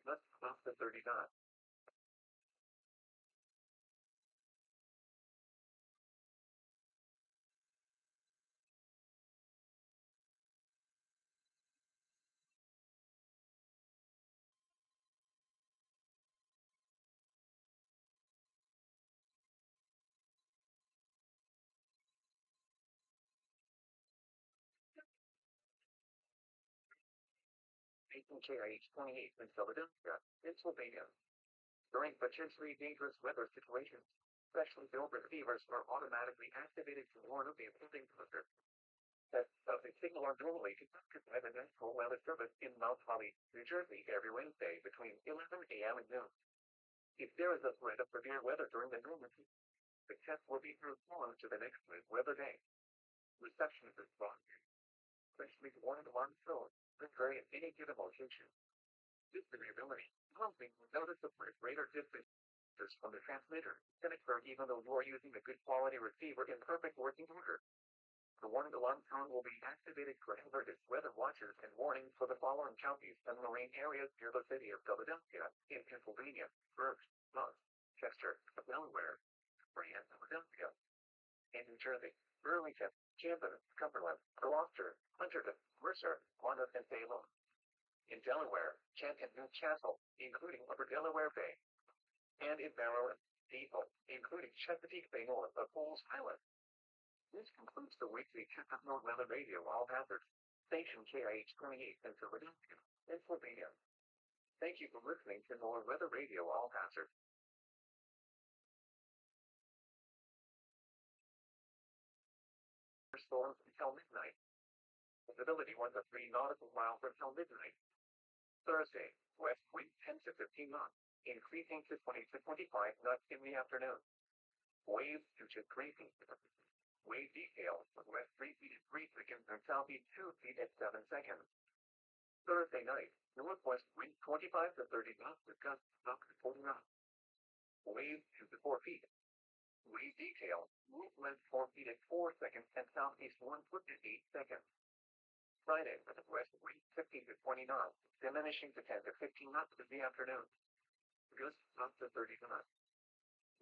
Let's up to 30 knots. 18 KIH28 in Philadelphia, Pennsylvania. During potentially dangerous weather situations, especially over fevers are automatically activated to warn of the impending blizzard. Tests of the signal are normally conducted by the National Weather Service in Mount Holly, New Jersey every Wednesday between 11 a.m. and noon. If there is a threat of severe weather during the noon, the test will be postponed to the next weather day. Reception is responded, especially warning alarm shows that vary at any given location. This variability prompting notice of greater distance from the transmitter can occur even though you are using a good quality receiver in perfect working order. The warning alarm tone will be activated to alert its weather watchers and warnings for the following counties and marine areas near the city of Philadelphia, in Pennsylvania, Berks, Moss, Chester, Delaware, and Philadelphia. In New Jersey, Burlington, Camden, Cumberland, Gloucester, Hunterdon, Mercer, Monmouth, and Salem. In Delaware, Kent and Newcastle, including Upper Delaware Bay. And in Maryland, Depot, including Chesapeake Bay north of Falls Island. This concludes the weekly check of North Weather Radio All Hazards, station KIH28 in Philadelphia, Pennsylvania. Thank you for listening to North Weather Radio All Hazards. Storms until midnight. Visibility 1 to 3 nautical miles until midnight. Thursday, west wind 10 to 15 knots, increasing to 20 to 25 knots in the afternoon. Waves 2 to 3 feet. Wave details, west 3 feet at 3 seconds and southeast 2 feet at 7 seconds. Thursday night, northwest wind 25 to 30 knots with gusts up to 40 knots. Waves 2 to 4 feet. Wave details, northwest 4 feet at 4 seconds and southeast 1 foot at 8 seconds. Friday, west wind 15 to 20 knots, diminishing to 10 to 15 knots in the afternoon. Gusts up to 30 knots.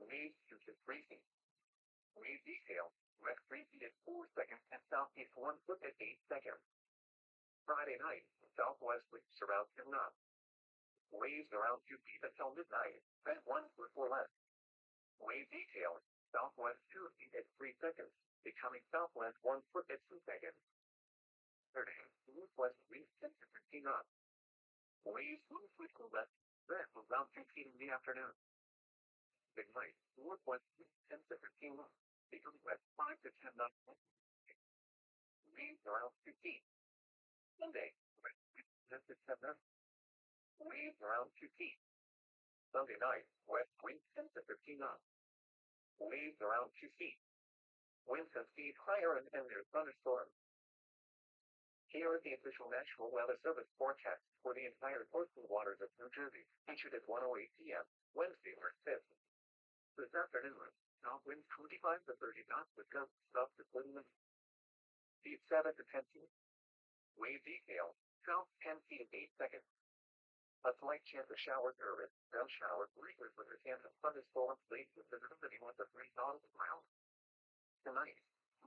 Waves 2 to 3 feet. Wave details, west 3 feet at 4 seconds and southeast 1 foot at 8 seconds. Friday night, southwest winds around 10 knots. Waves around 2 feet until midnight, at 1 foot or less. Wave details, southwest 2 feet at 3 seconds, becoming southwest 1 foot at 2 seconds. Saturday, northwest winds 10 to 15 knots. Waves 1 foot or less, then around 2 feet in the afternoon. Midnight, northwest winds 10 to 15 knots, becoming west 5 to 10 knots. Waves around 2 feet. Sunday, west winds 10 to 10 knots. Waves around 2 feet. Sunday night, west wind 10 to 15 knots. Waves around 2 feet. Winds and speed higher and there's thunderstorms. Here are the official National Weather Service forecasts for the entire coastal waters of New Jersey, issued at 1:08 p.m., Wednesday, March 5th. This afternoon, south winds 25 to 30 knots with gusts up to 40 minutes. Speed 7 to 10 feet. Wave detail, south 10 feet at 8 seconds. A slight chance of showers or spell showers lingers with a chance of thunderstorms late with visibility 1 to 3 nautical miles. Tonight,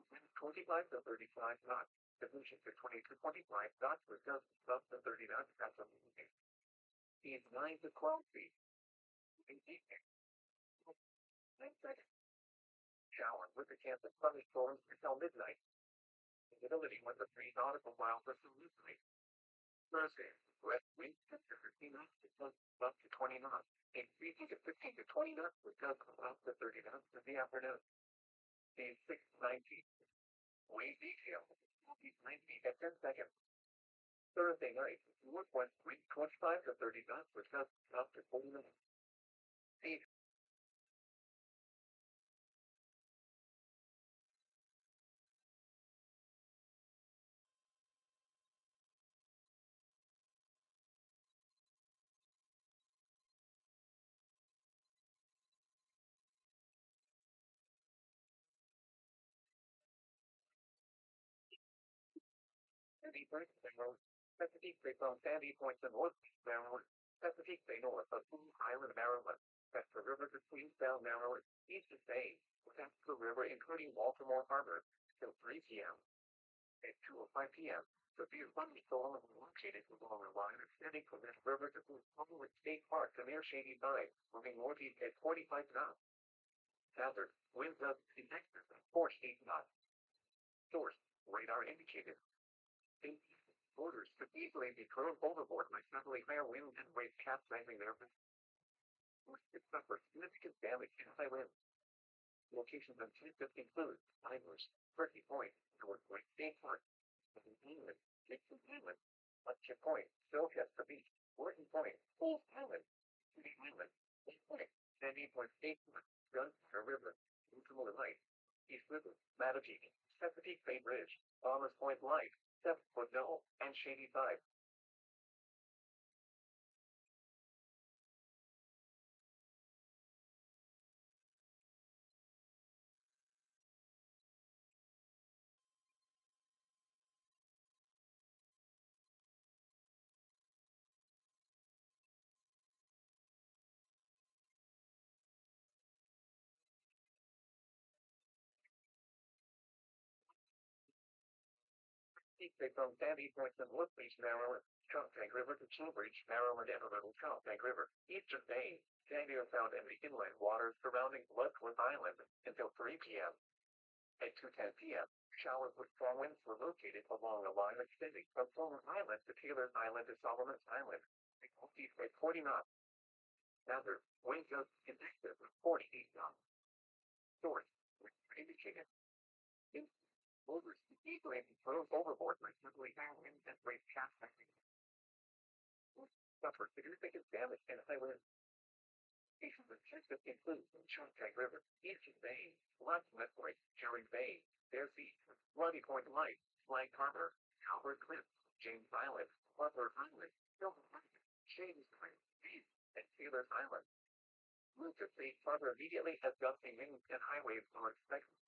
winds 25 to 35 knots, diminishing to 20 to 25 knots with gusts up to 30 knots at some evening. Speeds 9 to 12 feet. Wind detail, 9 seconds. Showers with a chance of thunderstorms until midnight. Visibility 1 to 3 nautical miles or some evening. Thursday, west wind 10 to 15 knots with gusts up to 20 knots, increasing to 15 to 20 knots with gusts up to 30 knots in the afternoon. Speed 6 to 9 feet. Wave detail, 9 feet at 10 seconds. Thursday night, northwest wind 25 to 30 knots with gusts up to 40 minutes. Speed 30 points and road. Chesapeake Bay from Sandy Point to northeast Maryland. Chesapeake Bay north of Blue Island, Maryland. That's the river between Queenstown, Maryland, east of Bay, west the river including Baltimore Harbor, till 3 p.m. At 2:05 p.m., the Beer Bunny Storm located along a line extending from this river to Blue State Park to near Shady Side, moving northeast at 45 knots. Hazard, winds of in excess of 48 knots. Source, radar indicated. Boaters could easily be thrown overboard by suddenly higher winds and waves capsizing their vessels. Could suffer significant damage in high winds. Locations on Texas include Ivers, Turkey Point, Northwest State Park, England, Dixon Island, Fletcher Point, Silvester Beach, Wharton Point, Wolf Island, City Island, Lake Point, Sandy Point State Park, Gunpowder River, Utah Light, East River, Mattapee, Chesapeake Bay Bridge, Bombers Point Light, 7-foot Knoll, and Shady Side. They from Sandy Point and Wood Beach, Maryland, Choptank River to Cambridge, Maryland, and the Little Choptank River, east of Maine. Sandy are found in the inland waters surrounding Bloodworth Island until 3 p.m. At 2:10 p.m., showers with strong winds were located along a line extending from Fulmer Island to Taylor's Island to Solomon's Island. They both at 40 knots. Now wind gusts in excess of 48 knots. Source, which indicated in boaters easily be thrown overboard by suddenly high winds and waves capsizing. Suffered significant damage and high winds. Locations of Texas include Choptank River, Eastern Bay, Locksmith Point, Cherry Bay, Bear Sea, Bloody Point Light, Flag Harbor, Calvert Cliff, James Island, Butler Island, Hilton Island, Shady Island, and Sailor's Island. Routes of Safe Harbor immediately as gusting winds and high waves are expected.